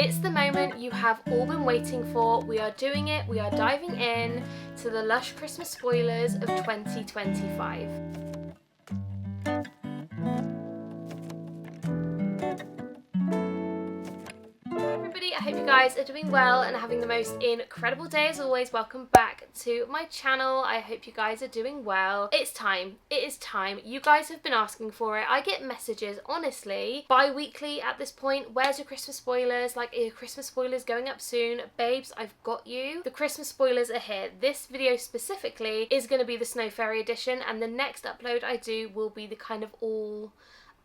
It's the moment you have all been waiting for. We are doing it. We are diving in to the Lush Christmas spoilers of 2025. I hope you guys are doing well and having the most incredible day as always. Welcome back to my channel. I hope you guys are doing well. It's time. It is time. You guys have been asking for it. I get messages, honestly, bi-weekly at this point. Where's your Christmas spoilers? Like, are your Christmas spoilers going up soon? Babes, I've got you. The Christmas spoilers are here. This video specifically is going to be the Snow Fairy edition, and the next upload I do will be the kind of all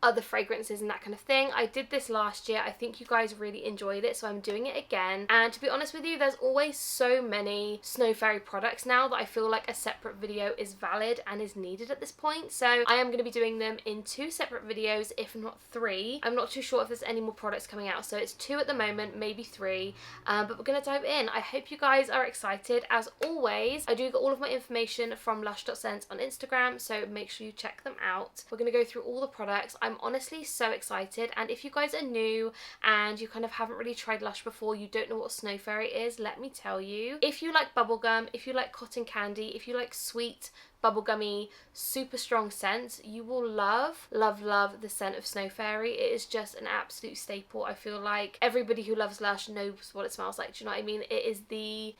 other fragrances and that kind of thing. I did this last year. I think you guys really enjoyed it, so I'm doing it again. And to be honest with you, there's always so many Snow Fairy products now that I feel like a separate video is valid and is needed at this point. So I am going to be doing them in 2 separate videos, if not 3. I'm not too sure if there's any more products coming out, so it's 2 at the moment, maybe 3. But we're going to dive in. I hope you guys are excited. As always, I do get all of my information from lush.scents on Instagram, so make sure you check them out. We're going to go through all the products. I'm honestly so excited, and if you guys are new and you kind of haven't really tried Lush before, you don't know what Snow Fairy is, let me tell you. If you like bubblegum, if you like cotton candy, if you like sweet, bubblegummy, super strong scents, you will love the scent of Snow Fairy. It is just an absolute staple. I feel like everybody who loves Lush knows what it smells like. Do you know what I mean? It is the...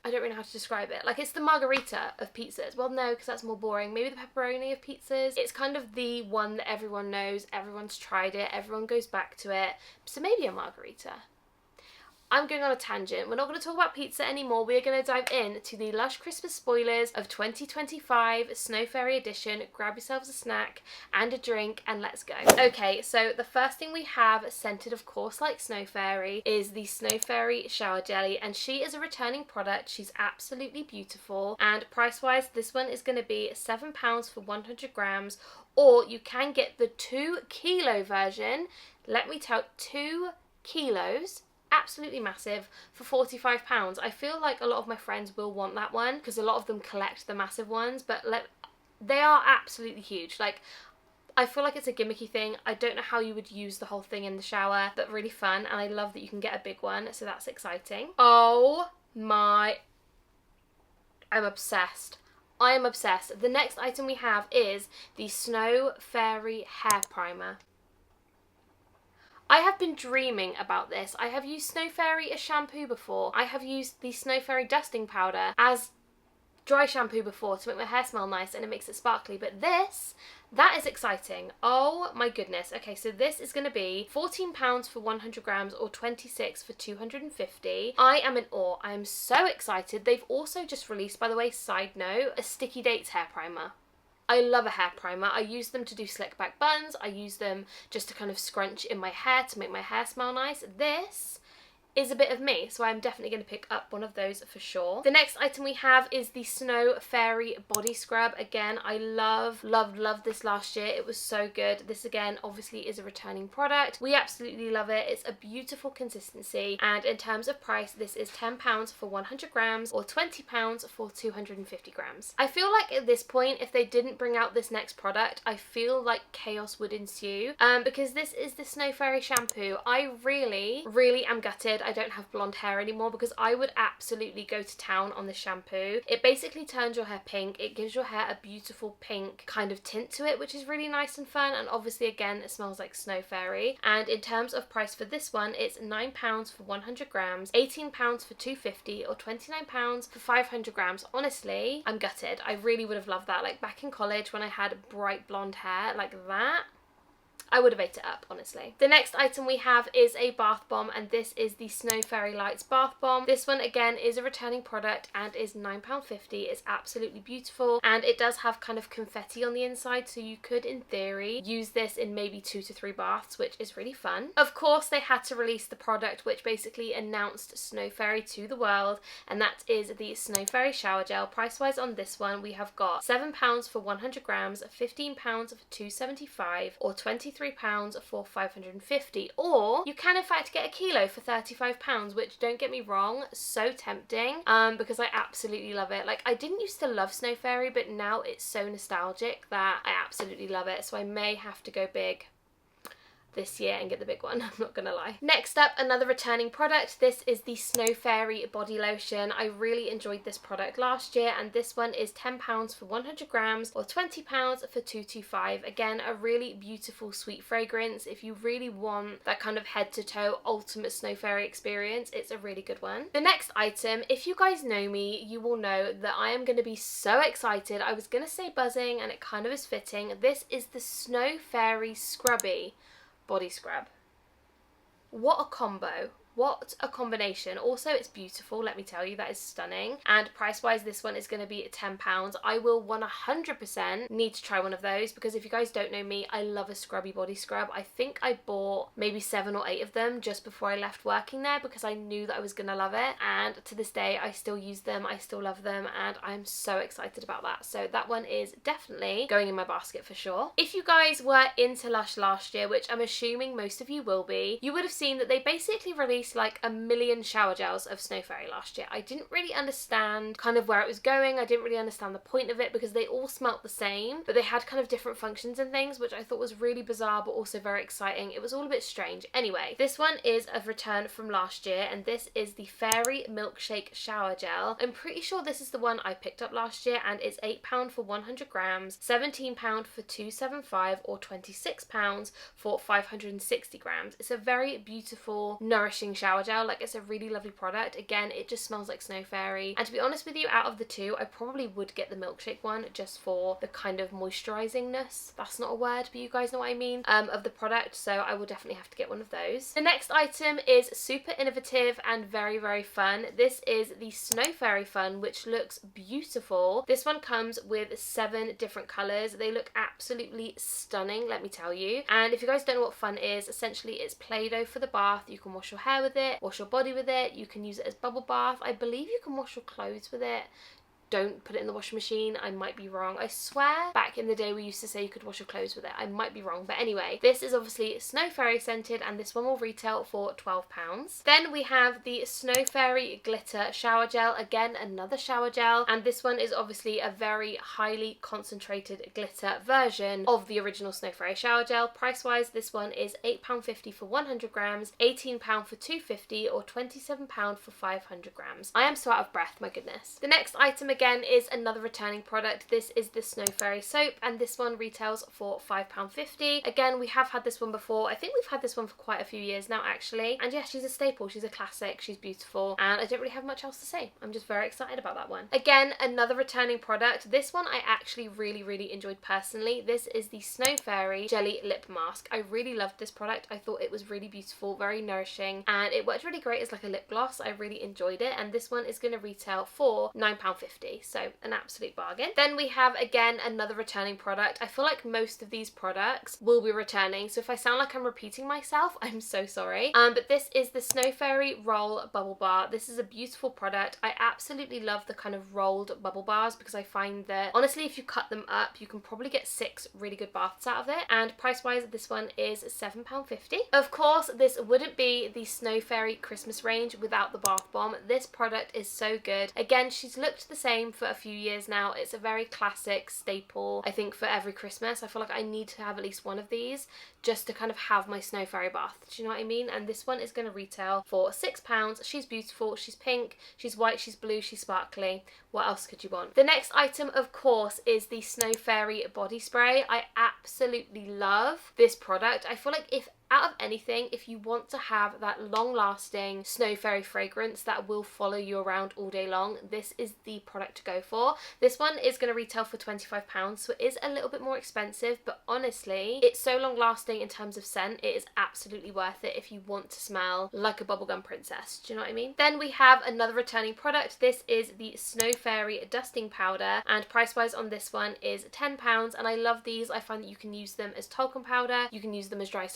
I don't really know how to describe it. Like, it's the margarita of pizzas. Well, no, because that's more boring. Maybe the pepperoni of pizzas. It's kind of the one that everyone knows. Everyone's tried it. Everyone goes back to it. So maybe a margarita. I'm going on a tangent. We're not going to talk about pizza anymore. We are going to dive in to the Lush Christmas spoilers of 2025 Snow Fairy edition. Grab yourselves a snack and a drink and let's go. Okay, so the first thing we have, scented of course like Snow Fairy, is the Snow Fairy Shower Jelly, and she is a returning product. She's absolutely beautiful, and price wise this one is going to be £7 for 100 grams, or you can get the 2 kilo version. Let me tell, 2 kilos, absolutely massive, for £45. I feel like a lot of my friends will want that one because a lot of them collect the massive ones, but they are absolutely huge. Like, I feel like it's a gimmicky thing. I don't know how you would use the whole thing in the shower, but really fun, and I love that you can get a big one, so that's exciting. Oh my, I'm obsessed. I am obsessed. The next item we have is the Snow Fairy Hair Primer. I have been dreaming about this. I have used Snow Fairy as shampoo before. I have used the Snow Fairy dusting powder as dry shampoo before to make my hair smell nice, and it makes it sparkly. But this, that is exciting. Oh my goodness. Okay, so this is going to be £14 for 100 grams or 26 for 250. I am in awe. I am so excited. They've also just released, by the way, side note, a Sticky Dates hair primer. I love a hair primer. I use them to do slick back buns. I use them just to kind of scrunch in my hair to make my hair smell nice. This is a bit of me, so I'm definitely going to pick up one of those for sure. The next item we have is the Snow Fairy Body Scrub. Again, I loved this last year. It was so good. This again obviously is a returning product. We absolutely love it. It's a beautiful consistency, and in terms of price, this is £10 for 100 grams or £20 for 250 grams. I feel like at this point, if they didn't bring out this next product, I feel like chaos would ensue, because this is the Snow Fairy shampoo. I really am gutted I don't have blonde hair anymore, because I would absolutely go to town on this shampoo. It basically turns your hair pink. It gives your hair a beautiful pink kind of tint to it, which is really nice and fun, and obviously again it smells like Snow Fairy. And in terms of price for this one, it's £9 for 100 grams, £18 for 250 or £29 for 500 grams. Honestly, I'm gutted. I really would have loved that. Like back in college when I had bright blonde hair like that, I would have ate it up, honestly. The next item we have is a bath bomb, and this is the Snow Fairy Lights Bath Bomb. This one, again, is a returning product and is £9.50. It's absolutely beautiful, and it does have kind of confetti on the inside, so you could, in theory, use this in maybe 2 to 3 baths, which is really fun. Of course, they had to release the product which basically announced Snow Fairy to the world, and that is the Snow Fairy Shower Gel. Price-wise on this one, we have got £7 for 100 grams, £15 for 275 or £23 for 550, or you can in fact get a kilo for £35, which, don't get me wrong, so tempting, because I absolutely love it. Like, I didn't used to love Snow Fairy, but now it's so nostalgic that I absolutely love it, so I may have to go big. this year and get the big one, I'm not gonna lie. Next up, another returning product. This is the Snow Fairy body lotion. I really enjoyed this product last year, and this one is £10 for 100 grams or £20 for 225. Again, a really beautiful sweet fragrance. If you really want that kind of head to toe ultimate Snow Fairy experience, it's a really good one. The next item, if you guys know me, you will know that I am going to be so excited. I was going to say buzzing, and it kind of is fitting. This is the Snow Fairy Scrubby body scrub. What a combo. What a combination. Also, it's beautiful, let me tell you, that is stunning. And price-wise, this one is going to be £10. I will 100% need to try one of those, because if you guys don't know me, I love a scrubby body scrub. I think I bought maybe 7 or 8 of them just before I left working there, because I knew that I was going to love it. And to this day, I still use them, I still love them, and I'm so excited about that. So that one is definitely going in my basket for sure. If you guys were into LUSH last year, which I'm assuming most of you will be, you would have seen that they basically released like a million shower gels of Snow Fairy last year. I didn't really understand kind of where it was going. I didn't really understand the point of it, because they all smelt the same, but they had kind of different functions and things, which I thought was really bizarre but also very exciting. It was all a bit strange. Anyway, this one is a return from last year, and this is the Fairy Milkshake Shower Gel. I'm pretty sure this is the one I picked up last year, and it's £8 for 100 grams, £17 for 275, or £26 for 560 grams. It's a very beautiful, nourishing shower gel. Like, it's a really lovely product. Again, it just smells like Snow Fairy, and to be honest with you, out of the two, I probably would get the milkshake one just for the kind of moisturizingness, that's not a word, but you guys know what I mean, of the product. So I will definitely have to get one of those. The next item is super innovative and very, very fun. This is the Snow Fairy Fun, which looks beautiful. This one comes with 7 different colors. They look absolutely stunning, let me tell you. And if you guys don't know what fun is, essentially it's Play-Doh for the bath. You can wash your hair with it, wash your body with it, you can use it as bubble bath. I believe you can wash your clothes with it. Don't put it in the washing machine, I might be wrong. I swear back in the day we used to say you could wash your clothes with it. I might be wrong, but anyway, this is obviously Snow Fairy scented, and this one will retail for £12. Then we have the Snow Fairy Glitter Shower Gel. Again, another shower gel, and this one is obviously a very highly concentrated glitter version of the original Snow Fairy shower gel. Price wise, this one is £8.50 for 100 grams, £18 for 250, or £27 for 500 grams. I am so out of breath, my goodness. The next item again is another returning product. This is the Snow Fairy soap, and this one retails for £5.50. Again, we have had this one before. I think we've had this one for quite a few years now, actually. And yeah, she's a staple. She's a classic. She's beautiful. And I don't really have much else to say. I'm just very excited about that one. Again, another returning product. This one I actually really, really enjoyed personally. This is the Snow Fairy Jelly Lip Mask. I really loved this product. I thought it was really beautiful, very nourishing, and it worked really great as like a lip gloss. I really enjoyed it, and this one is going to retail for £9.50. So an absolute bargain. Then we have again another returning product. I feel like most of these products will be returning, so if I sound like I'm repeating myself, I'm so sorry. But this is the Snow Fairy Roll Bubble Bar. This is a beautiful product. I absolutely love the kind of rolled bubble bars, because I find that honestly if you cut them up you can probably get 6 really good baths out of it, and price wise this one is £7.50. Of course, this wouldn't be the Snow Fairy Christmas range without the bath bomb. This product is so good. Again, she's looked the same for a few years now. It's a very classic staple, I think, for every Christmas. I feel like I need to have at least one of these just to kind of have my Snow Fairy bath. Do you know what I mean? And this one is going to retail for £6. She's beautiful, she's pink, she's white, she's blue, she's sparkly. What else could you want? The next item, of course, is the Snow Fairy body spray. I absolutely love this product. I feel like if out of anything, if you want to have that long-lasting Snow Fairy fragrance that will follow you around all day long, this is the product to go for. This one is going to retail for £25, so it is a little bit more expensive, but honestly, it's so long-lasting in terms of scent, it is absolutely worth it if you want to smell like a bubblegum princess. Do you know what I mean? Then we have another returning product. This is the Snow Fairy Dusting Powder, and price-wise on this one is £10, and I love these. I find that you can use them as talcum powder, you can use them as dry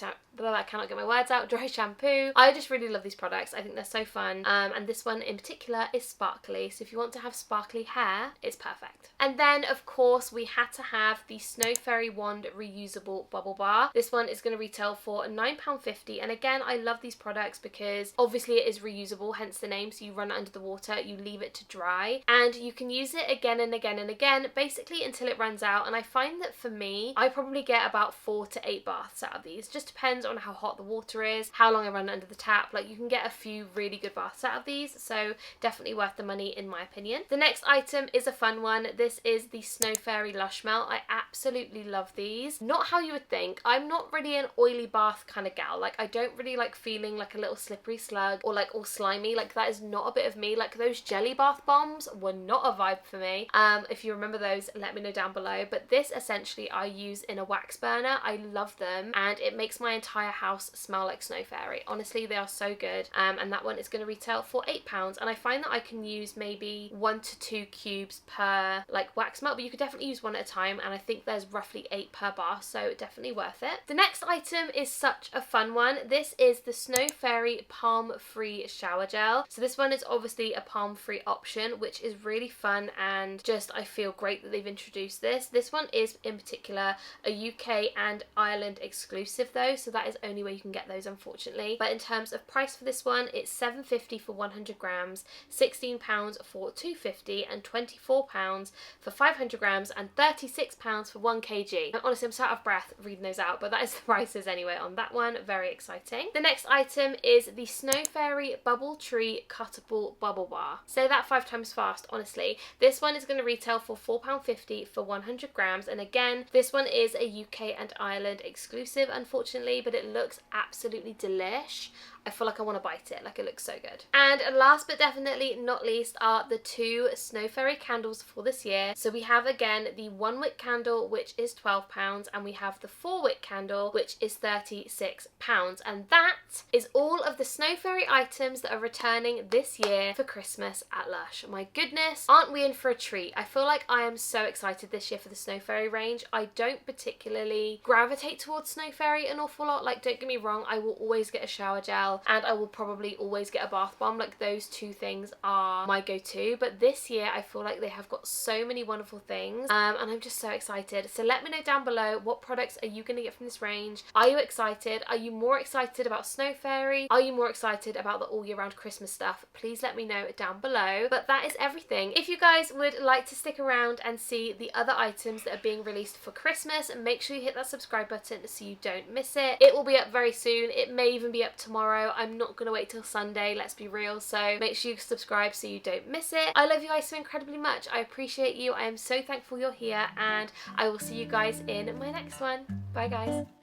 I cannot get my words out, dry shampoo. I just really love these products. I think they're so fun, and this one in particular is sparkly, so if you want to have sparkly hair, it's perfect. And then of course we had to have the Snow Fairy Wand reusable bubble bar. This one is going to retail for £9.50, and again, I love these products because obviously it is reusable, hence the name. So you run it under the water, you leave it to dry, and you can use it again and again and again, basically until it runs out. And I find that for me, I probably get about 4 to 8 baths out of these. Just depends on on how hot the water is, how long I run it under the tap. Like, you can get a few really good baths out of these, so definitely worth the money in my opinion. The next item is a fun one. This is the Snow Fairy Lush Melt. I absolutely love these. Not how you would think. I'm not really an oily bath kind of gal. Like, I don't really like feeling like a little slippery slug or like all slimy. Like, that is not a bit of me. Like, those jelly bath bombs were not a vibe for me. If you remember those, let me know down below. But this essentially I use in a wax burner. I love them, and it makes my entire house smell like Snow Fairy. Honestly, they are so good. And that one is going to retail for £8, and I find that I can use maybe 1 to 2 cubes per like wax melt, but you could definitely use one at a time, and I think there's roughly 8 per bar, so definitely worth it. The next item is such a fun one. This is the Snow Fairy Palm Free Shower Gel. So this one is obviously a palm free option, which is really fun, and just I feel great that they've introduced this. This one is in particular a UK and Ireland exclusive though, so that is only where you can get those, unfortunately. But in terms of price for this one, it's £7.50 for 100 grams, £16 for 250, and £24 for 500 grams, and £36 for 1 kg. And honestly, I'm so out of breath reading those out, but that is the prices anyway on that one. Very exciting. The next item is the Snow Fairy Bubble Tree Cuttable Bubble Bar. Say that 5 times fast, honestly. This one is going to retail for £4.50 for 100 grams, and again, this one is a UK and Ireland exclusive, unfortunately, but it looks absolutely delish. I feel like I want to bite it, like it looks so good. And last but definitely not least are the 2 Snow Fairy candles for this year. So we have again the 1 wick candle, which is £12, and we have the 4 wick candle, which is £36. And that is all of the Snow Fairy items that are returning this year for Christmas at Lush. My goodness, aren't we in for a treat? I feel like I am so excited this year for the Snow Fairy range. I don't particularly gravitate towards Snow Fairy an awful lot. Like, don't get me wrong, I will always get a shower gel, and I will probably always get a bath bomb. Like, those 2 things are my go-to, but this year I feel like they have got so many wonderful things, and I'm just so excited. So let me know down below, what products are you going to get from this range? Are you excited? Are you more excited about Snow Fairy? Are you more excited about the all year round Christmas stuff? Please let me know down below. But that is everything. If you guys would like to stick around and see the other items that are being released for Christmas, make sure you hit that subscribe button so you don't miss it. It will be up very soon. It may even be up tomorrow. I'm not gonna wait till Sunday, let's be real, so make sure you subscribe so you don't miss it. I love you guys so incredibly much. I appreciate you. I am so thankful you're here, and I will see you guys in my next one. Bye guys.